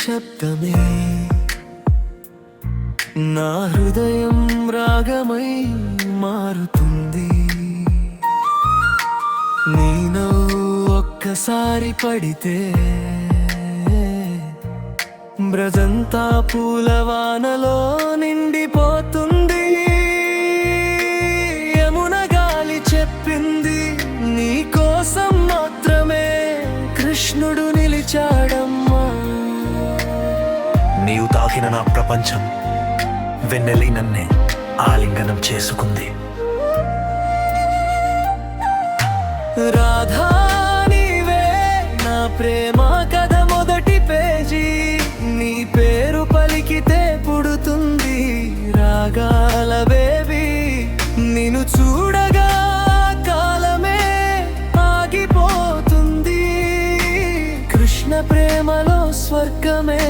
శబ్దమే నా హృదయం రాగమై మారుతుంది. నీ నవ్వు ఒక్కసారి పడితే బ్రజంతా పూలవానలో నిండిపోతుంది. యమున గాలి చెప్పింది నీ కోసం మాత్రమే కృష్ణుడు నిలిచాడమ్మా. నీవు తాకిన నా ప్రపంచం వెన్నెలి నన్నే ఆలింగనం చేసుకుంది. రాధా నీవే నా ప్రేమ కథ మొదటి పేజీ. నీ పేరు పలికితే పుడుతుంది రాగాల బేబీ. నిన్ను చూడగా కాలమే ఆగిపోతుంది. కృష్ణ ప్రేమలో స్వర్గమే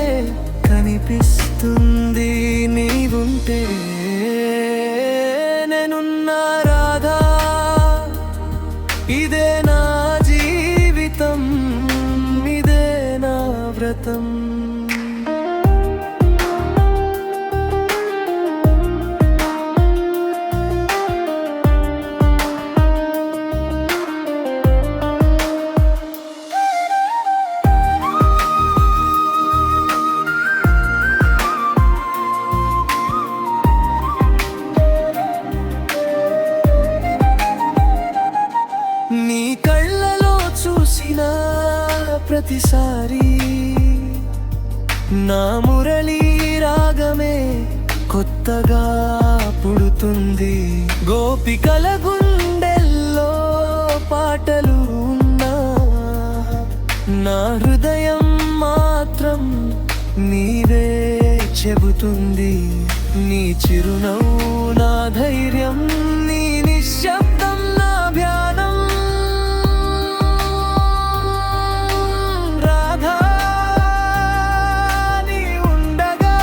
కనిపిస్తుంది. నీవుంటే నేనున్నా రాధా, ఇదే నా జీవితం, ఇదే నా వ్రతం. నీ కళ్ళలో చూసిన ప్రతిసారి నా మురళి రాగమే కొత్తగా పుడుతుంది. గోపికల గుండెల్లో పాటలు ఉన్నా నా హృదయం మాత్రం నీవే చెబుతుంది. నీ చిరునవ్వు నా ధైర్యం, నీ నిశ్శబ్దం నా ధ్యానం. రాధా నీ ఉండగా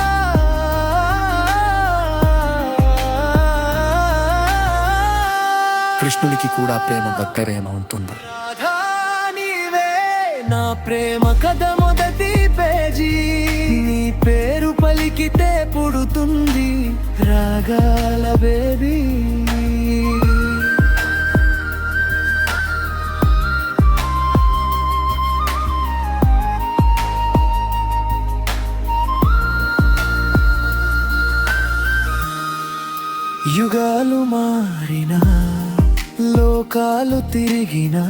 కృష్ణునికి కూడా ప్రేమ దగ్గరేమ ఉంటుంది. రాధా నీవే నా ప్రేమ కథ మొదటి పేజీ. నీ పేరు పలికితే పుడుతుంది రాగాల బేబీ. యుగాలు మారినా లోకాలు తిరిగినా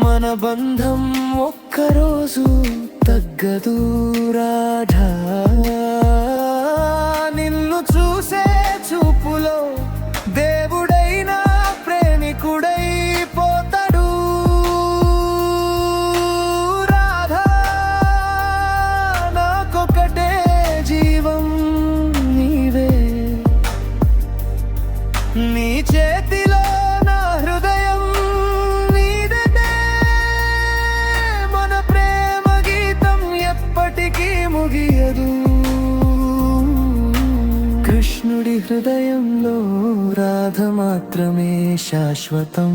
మన బంధం ఒక్కరోజు తగ్గదు రాధా. నిన్ను చూసే చూపులో దేవుడైనా ప్రేమికుడై పోతాడు. రాధా నాకొకటే జీవం నీవే. నీ చేతిలో నా హృదయం నీదే. మన ప్రేమ గీతం ఎప్పటికీ ముగియదు. కృష్ణుడి హృదయంలో రాధ మాత్రమే శాశ్వతం.